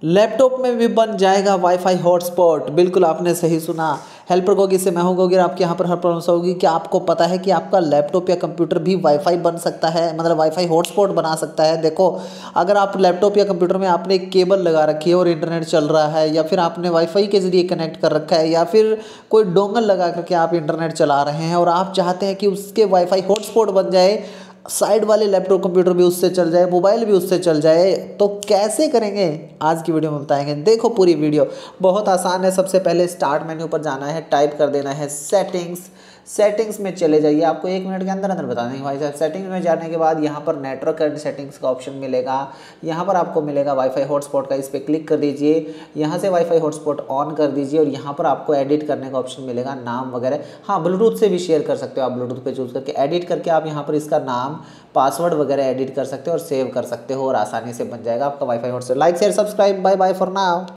Laptop में भी बन जाएगा वाईफाई हॉटस्पॉट। बिल्कुल आपने सही सुना। हेल्पर गोगी से मैं हूं गोगी। आपके यहाँ पर हर प्रॉब्लम होगी। क्या आपको पता है कि आपका लैपटॉप या कंप्यूटर भी वाईफाई बन सकता है, मतलब वाईफाई हॉटस्पॉट बना सकता है। देखो, अगर आप लैपटॉप या कंप्यूटर में आपने एक केबल लगा रखी है और इंटरनेट चल रहा है, या फिर आपने वाईफाई के जरिए कनेक्ट कर रखा है, या फिर कोई डोंगल लगा करके आप इंटरनेट चला रहे हैं और आप चाहते हैं कि उसके वाईफाई हॉटस्पॉट बन जाए, साइड वाले लैपटॉप कंप्यूटर भी उससे चल जाए, मोबाइल भी उससे चल जाए, तो कैसे करेंगे आज की वीडियो में बताएंगे। देखो पूरी वीडियो बहुत आसान है। सबसे पहले स्टार्ट मेन्यू पर जाना है, टाइप कर देना है सेटिंग्स। सेटिंग्स में चले जाइए, आपको 1 मिनट के अंदर अंदर बता देंगे भाई साहब। सेटिंग्स में जाने के बाद यहाँ पर नेटवर्क एंड सेटिंग्स का ऑप्शन मिलेगा। यहाँ पर आपको मिलेगा वाईफाई हॉटस्पॉट का, इस पर क्लिक कर दीजिए। यहाँ से वाईफाई हॉटस्पॉट ऑन कर दीजिए और यहाँ पर आपको एडिट करने का ऑप्शन मिलेगा, नाम वगैरह। हाँ, ब्लूटूथ से भी शेयर कर सकते हो आप। ब्लूटूथ पे चूज करके एडिट करके आप यहाँ पर इसका नाम, पासवर्ड वगैरह एडिट कर सकते हो और सेव कर सकते हो और आसानी से बन जाएगा आपका wifi hotspot. Like share subscribe, bye bye for now.